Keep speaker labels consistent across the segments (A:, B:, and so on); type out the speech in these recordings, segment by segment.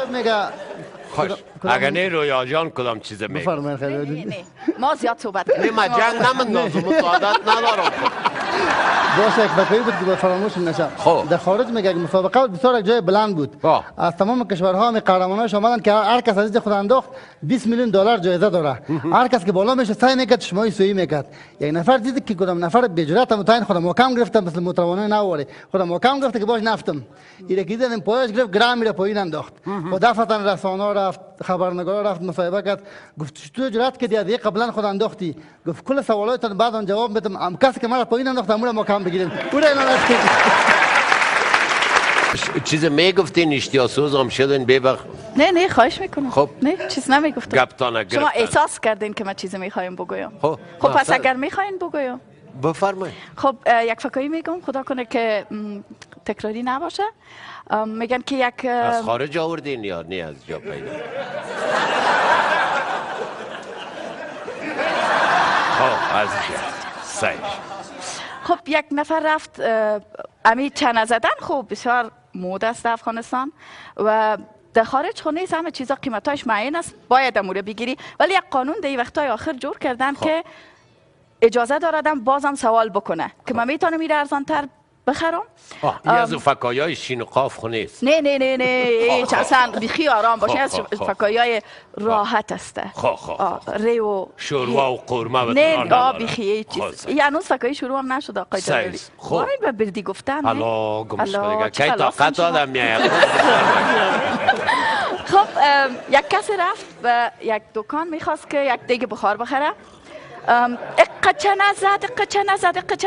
A: صاحب میگه
B: خوش اگر نه رویا جان کدام چیز میگه
A: بفرمایید خیلی
C: نه ما زیاد صحبت کنیم
B: ما جنگ نمندازم متعادت ندارم
A: باشه یک بقیه بود که فراموش نشه در خارج میگه که مسابقه بسیار یک جای بلند بود از تمام کشورها می قهرماناش آمدن که هر کس از خود انداخت 20 میلیون دلار جایزه داره هر کس که بالا میشه سعی میکرد شمایی سویی میکرد یک نفر دید که کدام نفر به جرأت متعین خودم محکم گرفتم مثل متروانه نواره خودم محکم گرفت که باش نفتم ایره که دیدم پایش گرفت گرام میره پایین انداخت و دفعتا رسانه رفت خبرنگار رفت مصاحبه کرد گفت تو جرأت کردی از قبلا خود انداختی گفت کل سوالاتتون بعد اون جواب میدم ام کسی که مرا پایین انداخت امور محکم بگیریم اون
B: چیز میگفتین اشتیاسوز هم شدین ببخ
C: نه خواهش میکنم
B: خب
C: نه چیز نمیگفتم
B: گپتانه گرفتن
C: شما احساس کردین که من چیزی میخوایم بگویم خب پس اگر میخواین بگویم
B: بفرمایید
C: خب یک فکایی میگم خدا کنه که تکراری نباشه میگن که یک
B: از خارج آوردین یا نه از جا پیدا خب از سعیش
C: خب یک نفر رفت امی چنه زدن خب بسیار مود است در افغانستان و در خارج خونه نیست همه چیزا قیمتاش معین است باید اموره بگیری ولی یک قانون در این وقتای آخر جور کردن که اجازه دارادم بازم سوال بکنه که من میتونم میره ارزانتر بخرم
B: این از فکایای شین و قاف خونه است
C: نه هیچ اصلا بیخی آرام باشه از فکایای راحت است ری و
B: شوروا و قورمه و
C: نه بیخی هیچ چیز هنوز فکایی شروع هم نشد آقای جلالی وارد به بردی گفتن
B: الا گمش کنه کی طاقت آدم میاد
C: خب یک کسی رفت و یک دکان میخواست که یک دیگه بخار بخره اقچه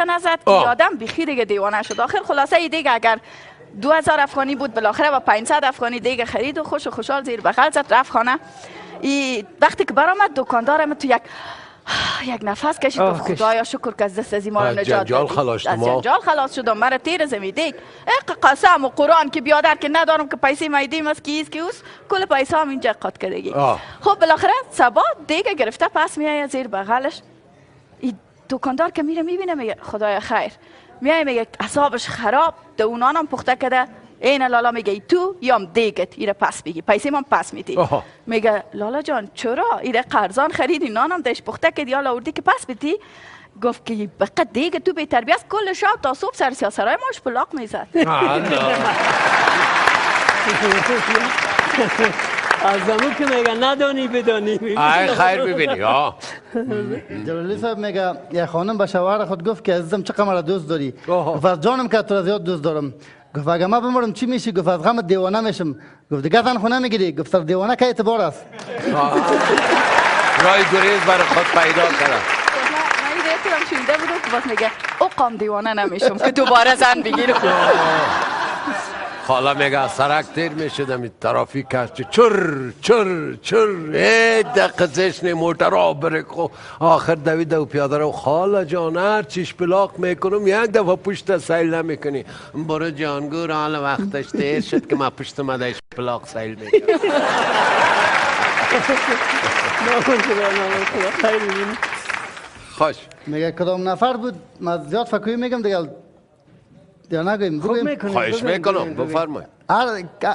C: نزد یادم بیخی دیگه دیوانه شد آخر خلاصه ای دیگه اگر 2000 افغانی بود بالاخره با 500 افغانی دیگه خرید و خوش و خوشحال زیر بغل زد رفت خانه وقتی که برآمد دکاندارم تو یک نفس کشید گفت خدایا شکر که از دست از ما رو نجات دادی از جنجال خلاص شدم مرا تیر زمیدی قسم و قرآن که بیادر که ندارم که پیسه مایدیم از کیست که اوست کل پیسه هم اینجا قط کردگی خب بالاخره صبح دیگه گرفته پس میایه زیر بغلش دکاندار که میره میبینه میگه خدایا خیر میایه میگه اعصابش خراب دونانم پخته کرده این لالا میگه تو یام دیگت ایره پس بگی پیسه من پس میدی میگه لالا جان چرا ایره قرضان خریدی نانم دش پخته کردی حالا آوردی که پس بدی گفت که بقیه دیگه تو بی تربیت کل شب تا صبح سر سیاسرهای ماش پلاق میزد
D: از زمون که میگه ندانی بدانی
B: ای خیر ببینی
A: جلالی صاحب میگه یه خانم به شوهر خود گفت که عزیزم چقدر مرا دوست داری گفت از جانم که تو را زیاد دوست دارم گفت اگه من بمرم چی میشی گفت از غم دیوانه میشم گفت دیگه زن خونه میگیری گفت سر دیوانه که اعتبار است
B: رای گریز برای خود پیدا کرد
C: من این اعتبارم شنیده بودم که باز میگه اوقام دیوانه نمیشم که دوباره زن بگیرم
B: حالا میگه سرک تیر میشدم این ترافیک کرد چر دقیقه زشن موتر آبره آخر دویده و پیاده رو خاله جان هر چیش بلاک میکنم یک دفعه پشت سیل نمیکنی برو جانگور حالا وقتش تیر شد که من پشت مدهش بلاک سیل میکنم خوش
A: میگه کدام نفر بود من زیاد فکری میگم دیگه یا نگویم
B: خواهش میکنم بفرمایید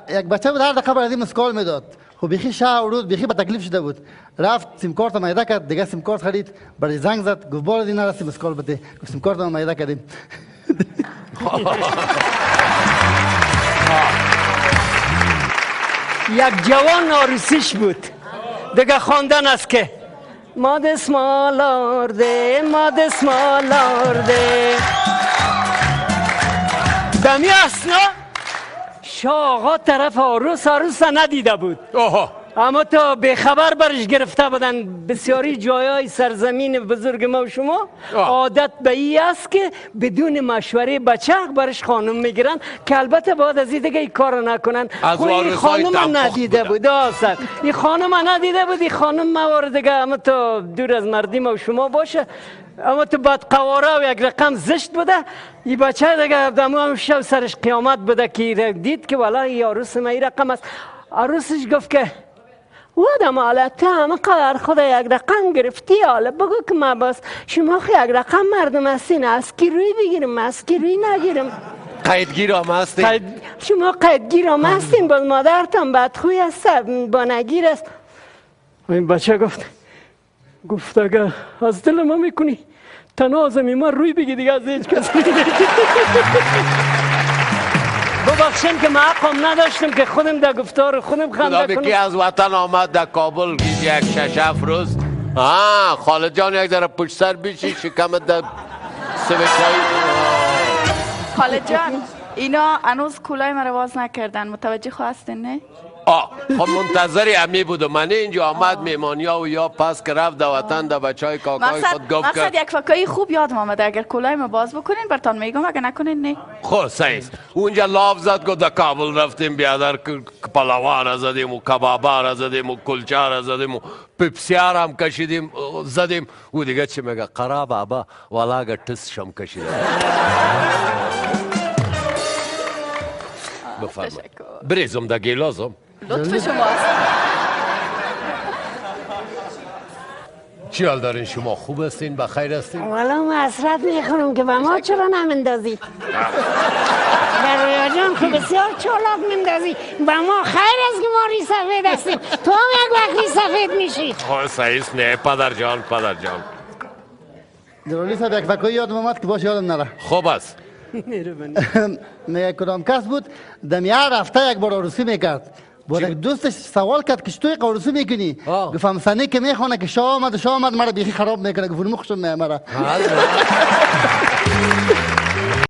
A: یک بچه بود هر دقیقه برای مسکال میداد خب بیخی شب و روز بیخی به تکلیف شده بود رفت سیم کارت مایده کرد دیگه سیم کارت خرید برای زنگ زد گفت بار دیگه نرسیم مسکال بده گفت سیم کارت مایده کردیم
D: یک جوان عروسیش بود دیگه خواندن است که مادس مالارده دمی اصلا شاه آقا طرف عروس ندیده بود اما تا به خبر برش گرفته بودن بسیاری جایای سرزمین بزرگ ما و شما عادت به این است که بدون مشوره بچه برش خانم میگیرن که البته بعد از این دیگه این کار نکنن این خانم ندیده بود این خانم ندیده بود این خانم موارد دیگه اما تا دور از مردی ما و شما باشه اما تو بدقواره و یک رقم زشت بوده این بچه دیگه دمو هم شب سرش قیامت بوده که دید که والا این عروس ما این رقم است عروسش گفت که ودم حالا تو همه قدر خدا یک رقم گرفتی حالا بگو که من باز شما خیلی یک رقم مردم هستین از کی روی بگیرم از کی روی نگیرم
B: قیدگیر هم هستی؟
D: شما قیدگیر هم هستین، باز مادرتان بدخوی است، با نگیر است. این بچه گفت اگر از دل ما میکنی تنها از ما روی بگی، دیگه از هیچ کسی ببخشیم که معقم نداشتم که خودم در گفتار خودم خنده کنم.
B: که از وطن آمد در کابل یک 6-7 روز. خالد جان یک ذره پشت سر بیشی شکمت در سویچایی.
C: خالد جان اینا هنوز کولای ما رو باز نکردن، متوجه هستین نه؟
B: خب منتظری امی بود و من اینجا آمد میمانی ها و یا پس که رفت در وطن در بچه های کاکای خود گفت کرد.
C: مقصد یک فکایی خوب یادم آمده، اگر کولای ما باز بکنین برتان میگم، اگر نکنین نه.
B: خب سعیست اونجا لاف زد که در کابل رفتیم بیادر پلاوا را زدیم و کبابا را زدیم و کلچه را زدیم و پپسیار هم کشیدیم زدیم و دیگه چی میگه قرار بابا والا اگر تست شم کشیدیم. بفرما بریزم در گیلازم.
C: لطف شماست.
B: چی حال دارین شما؟ خوب هستین؟ بخیر هستین؟
D: والا مسرت میخورم که به ما چرا نمندازید؟ برای جان که بسیار چالاک مندازی، به ما خیر است که ما ری سفید هستیم، تو هم یک وقت ری سفید میشی.
B: سعیست نه پدر جان.
A: جلالی صاحب یک فکایی یادم آمد که باش یادم نره.
B: خوب است.
A: میگه کدام کس بود دم یه هفته یک بار عروسی میکرد، با یک دوستش سوال کرد که چطوری عروسی میکنی؟ گفتم سنی که میخونه که شاه آمد مرا بیخی خراب میکنه، گفتم مخشم میامره.